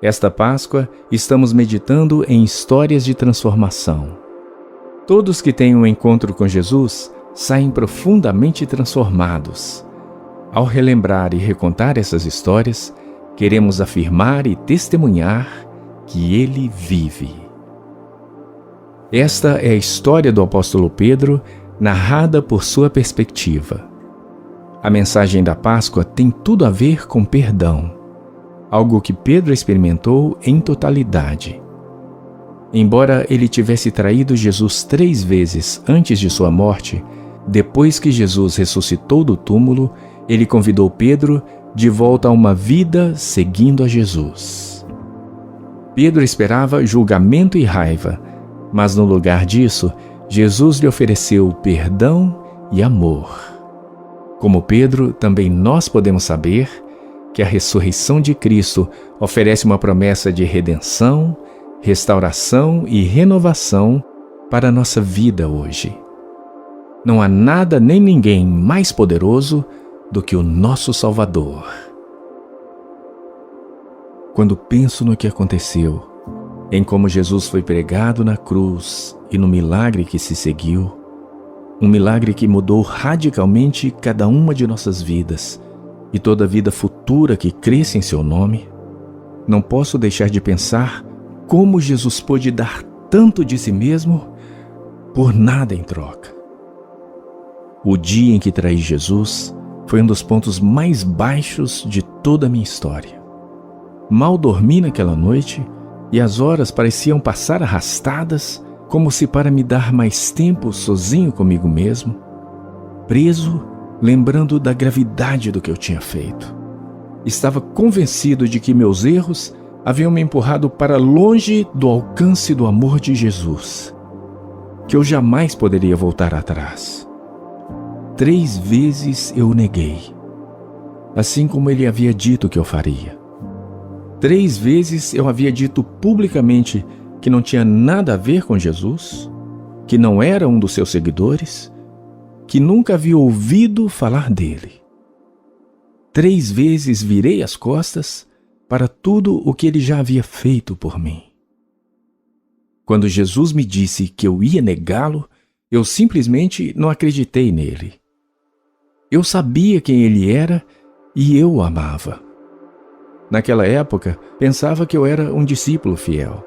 Esta Páscoa, estamos meditando em histórias de transformação. Todos que têm um encontro com Jesus saem profundamente transformados. Ao relembrar e recontar essas histórias, queremos afirmar e testemunhar que Ele vive. Esta é a história do apóstolo Pedro, narrada por sua perspectiva. A mensagem da Páscoa tem tudo a ver com perdão, algo que Pedro experimentou em totalidade. Embora ele tivesse traído Jesus 3 vezes antes de sua morte, depois que Jesus ressuscitou do túmulo, ele convidou Pedro de volta a uma vida seguindo a Jesus. Pedro esperava julgamento e raiva, mas no lugar disso, Jesus lhe ofereceu perdão e amor. Como Pedro, também nós podemos saber que a ressurreição de Cristo oferece uma promessa de redenção, restauração e renovação para a nossa vida hoje. Não há nada nem ninguém mais poderoso do que o nosso Salvador. Quando penso no que aconteceu, em como Jesus foi pregado na cruz e no milagre que se seguiu, um milagre que mudou radicalmente cada uma de nossas vidas e toda a vida futura que cresce em seu nome, não posso deixar de pensar como Jesus pôde dar tanto de si mesmo por nada em troca. O dia em que traí Jesus foi um dos pontos mais baixos de toda a minha história. Mal dormi naquela noite e as horas pareciam passar arrastadas, como se para me dar mais tempo sozinho comigo mesmo, preso, lembrando da gravidade do que eu tinha feito. Estava convencido de que meus erros haviam me empurrado para longe do alcance do amor de Jesus, que eu jamais poderia voltar atrás. 3 vezes eu o neguei, assim como ele havia dito que eu faria. 3 vezes eu havia dito publicamente que não tinha nada a ver com Jesus, que não era um dos seus seguidores, que nunca havia ouvido falar dele. 3 vezes virei as costas para tudo o que ele já havia feito por mim. Quando Jesus me disse que eu ia negá-lo, eu simplesmente não acreditei nele. Eu sabia quem ele era e eu o amava. Naquela época, pensava que eu era um discípulo fiel.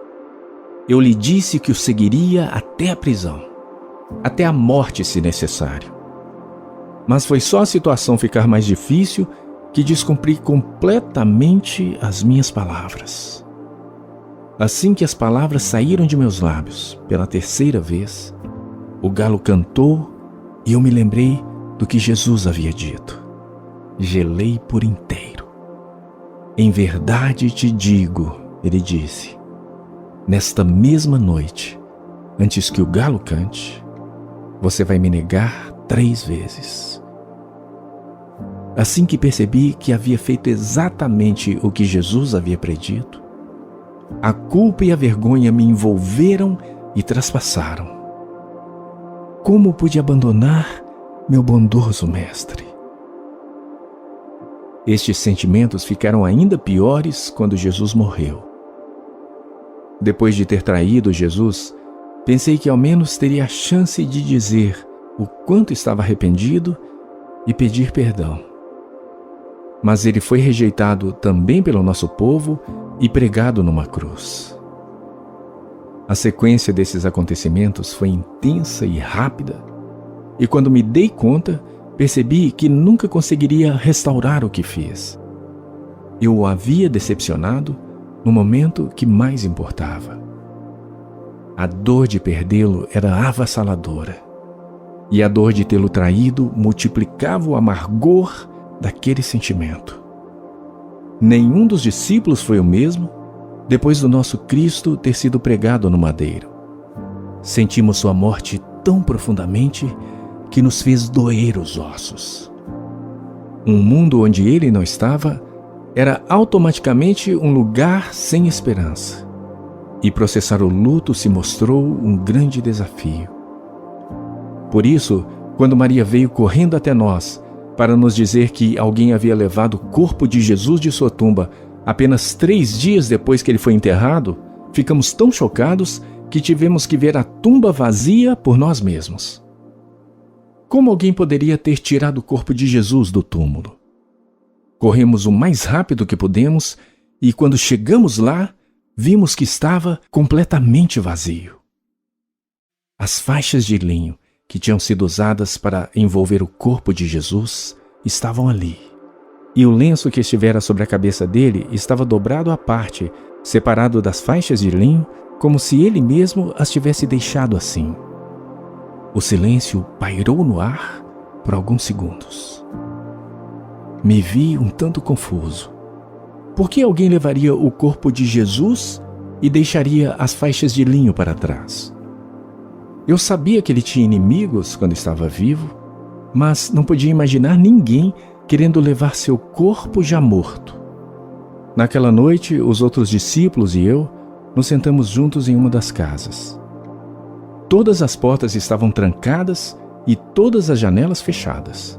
Eu lhe disse que o seguiria até a prisão, até a morte se necessário. Mas foi só a situação ficar mais difícil que descumpri completamente as minhas palavras. Assim que as palavras saíram de meus lábios pela 3ª vez, o galo cantou e eu me lembrei do que Jesus havia dito. Gelei por inteiro. Em verdade te digo, ele disse, nesta mesma noite, antes que o galo cante, você vai me negar 3 vezes. Assim que percebi que havia feito exatamente o que Jesus havia predito, a culpa e a vergonha me envolveram e traspassaram. Como pude abandonar meu bondoso mestre? Estes sentimentos ficaram ainda piores quando Jesus morreu. Depois de ter traído Jesus, pensei que ao menos teria a chance de dizer o quanto estava arrependido e pedir perdão. Mas ele foi rejeitado também pelo nosso povo e pregado numa cruz. A sequência desses acontecimentos foi intensa e rápida, e quando me dei conta, percebi que nunca conseguiria restaurar o que fiz. Eu o havia decepcionado no momento que mais importava. A dor de perdê-lo era avassaladora, e a dor de tê-lo traído multiplicava o amargor daquele sentimento. Nenhum dos discípulos foi o mesmo depois do nosso Cristo ter sido pregado no madeiro. Sentimos sua morte tão profundamente que nos fez doer os ossos. Um mundo onde ele não estava era automaticamente um lugar sem esperança, e processar o luto se mostrou um grande desafio. Por isso, quando Maria veio correndo até nós para nos dizer que alguém havia levado o corpo de Jesus de sua tumba Apenas 3 dias depois que ele foi enterrado, ficamos tão chocados que tivemos que ver a tumba vazia por nós mesmos. Como alguém poderia ter tirado o corpo de Jesus do túmulo? Corremos o mais rápido que pudemos e, quando chegamos lá, vimos que estava completamente vazio. As faixas de linho que tinham sido usadas para envolver o corpo de Jesus estavam ali. E o lenço que estivera sobre a cabeça dele estava dobrado à parte, separado das faixas de linho, como se ele mesmo as tivesse deixado assim. O silêncio pairou no ar por alguns segundos. Me vi um tanto confuso. Por que alguém levaria o corpo de Jesus e deixaria as faixas de linho para trás? Eu sabia que ele tinha inimigos quando estava vivo, mas não podia imaginar ninguém querendo levar seu corpo já morto. Naquela noite, os outros discípulos e eu nos sentamos juntos em uma das casas. Todas as portas estavam trancadas e todas as janelas fechadas.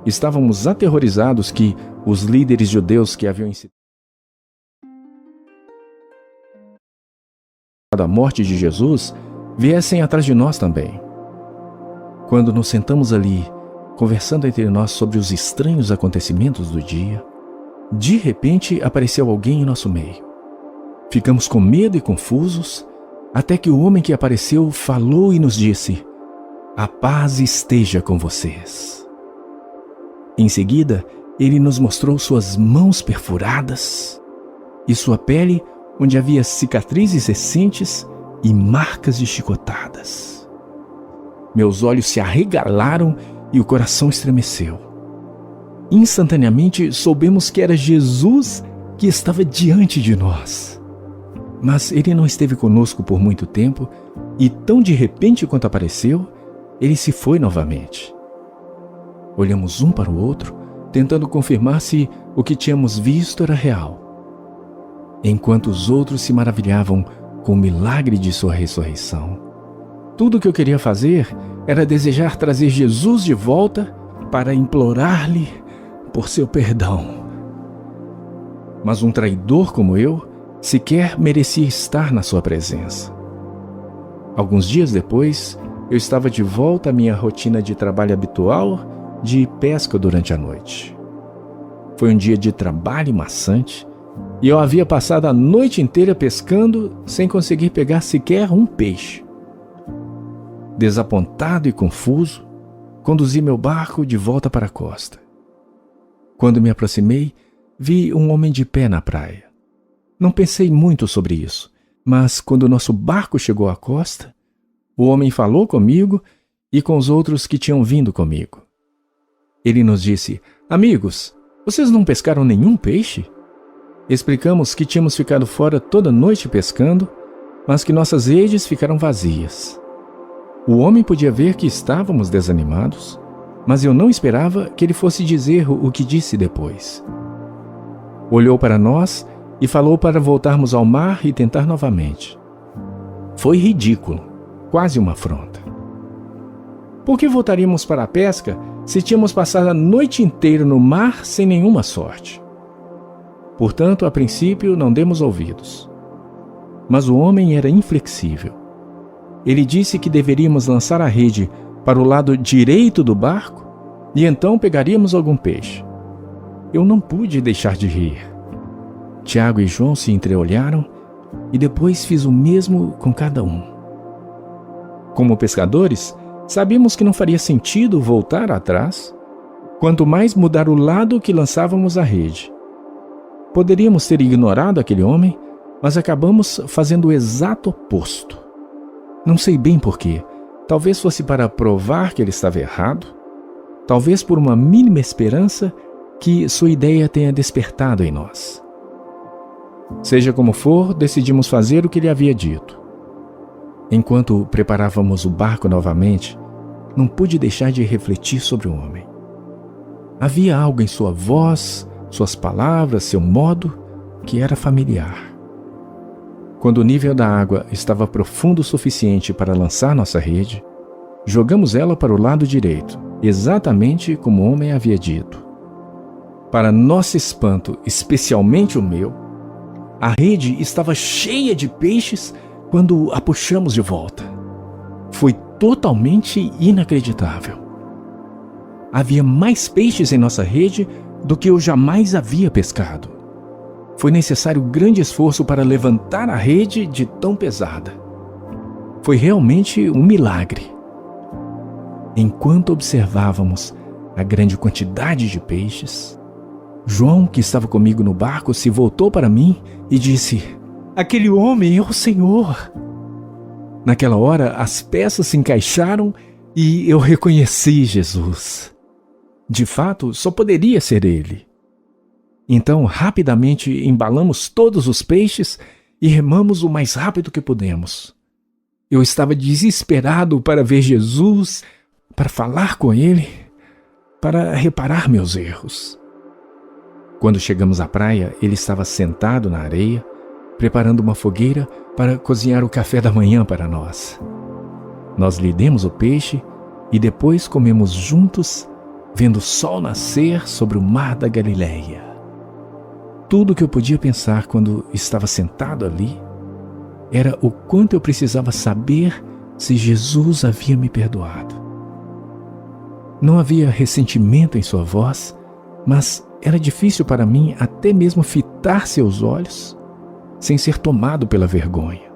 Estávamos aterrorizados que os líderes judeus que haviam incitado a morte de Jesus viessem atrás de nós também. Quando nos sentamos ali, conversando entre nós sobre os estranhos acontecimentos do dia, de repente apareceu alguém em nosso meio. Ficamos com medo e confusos, até que o homem que apareceu falou e nos disse: "A paz esteja com vocês." Em seguida, ele nos mostrou suas mãos perfuradas e sua pele, onde havia cicatrizes recentes e marcas de chicotadas. Meus olhos se arregalaram e o coração estremeceu. Instantaneamente soubemos que era Jesus que estava diante de nós. Mas ele não esteve conosco por muito tempo e, tão de repente quanto apareceu, ele se foi novamente. Olhamos um para o outro, tentando confirmar se o que tínhamos visto era real, enquanto os outros se maravilhavam com o milagre de sua ressurreição. Tudo o que eu queria fazer era desejar trazer Jesus de volta para implorar-lhe por seu perdão. Mas um traidor como eu sequer merecia estar na sua presença. Alguns dias depois, eu estava de volta à minha rotina de trabalho habitual de pesca durante a noite. Foi um dia de trabalho maçante e eu havia passado a noite inteira pescando sem conseguir pegar sequer um peixe. Desapontado e confuso, conduzi meu barco de volta para a costa. Quando me aproximei, vi um homem de pé na praia. Não pensei muito sobre isso, mas quando nosso barco chegou à costa, o homem falou comigo e com os outros que tinham vindo comigo. Ele nos disse: "Amigos, vocês não pescaram nenhum peixe?" Explicamos que tínhamos ficado fora toda noite pescando, mas que nossas redes ficaram vazias. O homem podia ver que estávamos desanimados, mas eu não esperava que ele fosse dizer o que disse depois. Olhou para nós e falou para voltarmos ao mar e tentar novamente. Foi ridículo, quase uma afronta. Por que voltaríamos para a pesca se tínhamos passado a noite inteira no mar sem nenhuma sorte? Portanto, a princípio, não demos ouvidos. Mas o homem era inflexível. Ele disse que deveríamos lançar a rede para o lado direito do barco e então pegaríamos algum peixe. Eu não pude deixar de rir. Tiago e João se entreolharam e depois fiz o mesmo com cada um. Como pescadores, sabíamos que não faria sentido voltar atrás, quanto mais mudar o lado que lançávamos a rede. Poderíamos ter ignorado aquele homem, mas acabamos fazendo o exato oposto. Não sei bem porquê. Talvez fosse para provar que ele estava errado. Talvez por uma mínima esperança que sua ideia tenha despertado em nós. Seja como for, decidimos fazer o que ele havia dito. Enquanto preparávamos o barco novamente, não pude deixar de refletir sobre o homem. Havia algo em sua voz, suas palavras, seu modo, que era familiar. Quando o nível da água estava profundo o suficiente para lançar nossa rede, jogamos ela para o lado direito, exatamente como o homem havia dito. Para nosso espanto, especialmente o meu, a rede estava cheia de peixes quando a puxamos de volta. Foi totalmente inacreditável. Havia mais peixes em nossa rede do que eu jamais havia pescado. Foi necessário grande esforço para levantar a rede de tão pesada. Foi realmente um milagre. Enquanto observávamos a grande quantidade de peixes, João, que estava comigo no barco, se voltou para mim e disse: "Aquele homem é o Senhor." Naquela hora, as peças se encaixaram e eu reconheci Jesus. De fato, só poderia ser ele. Então, rapidamente embalamos todos os peixes e remamos o mais rápido que pudemos. Eu estava desesperado para ver Jesus, para falar com ele, para reparar meus erros. Quando chegamos à praia, ele estava sentado na areia, preparando uma fogueira para cozinhar o café da manhã para nós. Nós lhe demos o peixe e depois comemos juntos, vendo o sol nascer sobre o mar da Galileia. Tudo o que eu podia pensar quando estava sentado ali era o quanto eu precisava saber se Jesus havia me perdoado. Não havia ressentimento em sua voz, mas era difícil para mim até mesmo fitar seus olhos sem ser tomado pela vergonha.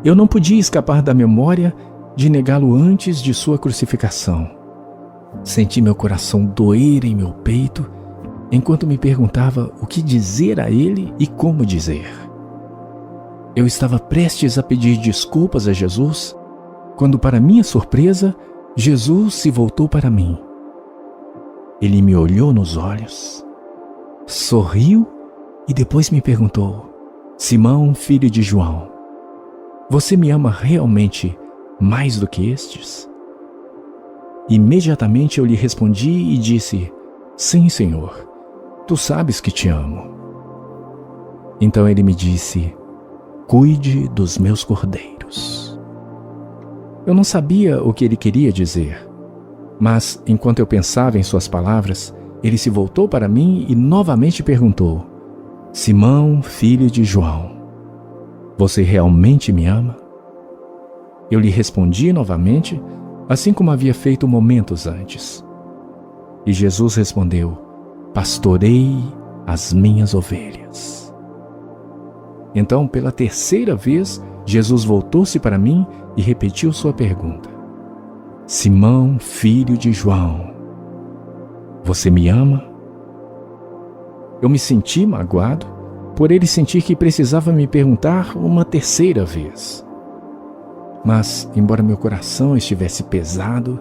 Eu não podia escapar da memória de negá-lo antes de sua crucificação. Senti meu coração doer em meu peito enquanto me perguntava o que dizer a ele e como dizer. Eu estava prestes a pedir desculpas a Jesus quando, para minha surpresa, Jesus se voltou para mim. Ele me olhou nos olhos, sorriu e depois me perguntou: "Simão, filho de João, você me ama realmente mais do que estes?" Imediatamente eu lhe respondi e disse: "Sim, Senhor, tu sabes que te amo." Então ele me disse: "Cuide dos meus cordeiros." Eu não sabia o que ele queria dizer, mas enquanto eu pensava em suas palavras, ele se voltou para mim e novamente perguntou: "Simão, filho de João, você realmente me ama?" Eu lhe respondi novamente, assim como havia feito momentos antes. E Jesus respondeu: "Pastorei as minhas ovelhas." Então, pela terceira vez, Jesus voltou-se para mim e repetiu sua pergunta: "Simão, filho de João, você me ama?" Eu me senti magoado por ele sentir que precisava me perguntar uma terceira vez. Mas, embora meu coração estivesse pesado,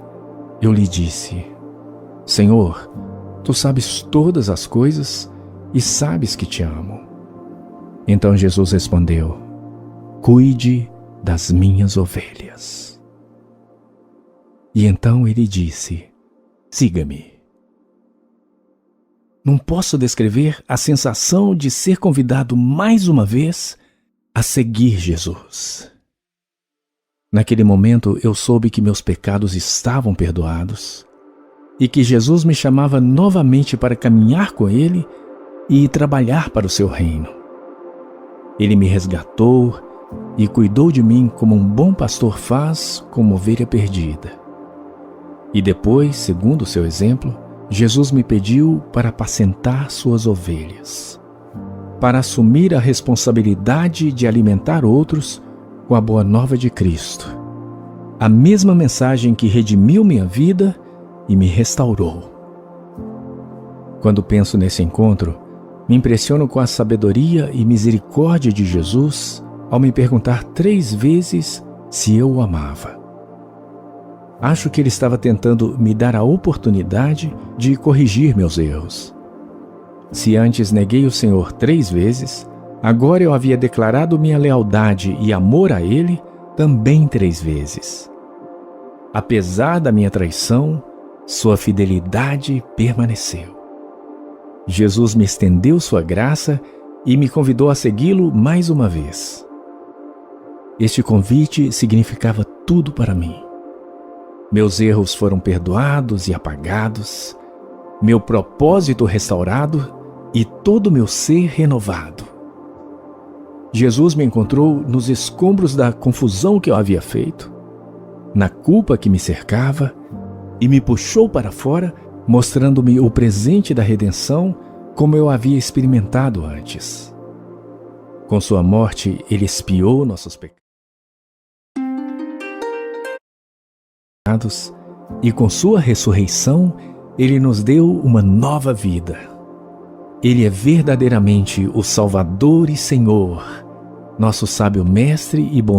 eu lhe disse: "Senhor, tu sabes todas as coisas e sabes que te amo." Então Jesus respondeu: "Cuide das minhas ovelhas." E então ele disse: "Siga-me." Não posso descrever a sensação de ser convidado mais uma vez a seguir Jesus. Naquele momento eu soube que meus pecados estavam perdoados e que Jesus me chamava novamente para caminhar com Ele e trabalhar para o seu reino. Ele me resgatou e cuidou de mim como um bom pastor faz com uma ovelha perdida. E depois, segundo o seu exemplo, Jesus me pediu para apacentar suas ovelhas, para assumir a responsabilidade de alimentar outros com a boa nova de Cristo, a mesma mensagem que redimiu minha vida e me restaurou. Quando penso nesse encontro, me impressiono com a sabedoria e misericórdia de Jesus ao me perguntar 3 vezes se eu o amava. Acho que ele estava tentando me dar a oportunidade de corrigir meus erros. Se antes neguei o Senhor 3 vezes, agora eu havia declarado minha lealdade e amor a Ele também 3 vezes. Apesar da minha traição, sua fidelidade permaneceu. Jesus me estendeu sua graça e me convidou a segui-lo mais uma vez. Este convite significava tudo para mim. Meus erros foram perdoados e apagados. meu propósito restaurado e todo o meu ser renovado. Jesus me encontrou nos escombros da confusão que eu havia feito, na culpa que me cercava, e me puxou para fora, mostrando-me o presente da redenção como eu havia experimentado antes. Com sua morte, ele expiou nossos pecados, e com sua ressurreição, ele nos deu uma nova vida. Ele é verdadeiramente o Salvador e Senhor, nosso sábio mestre e bom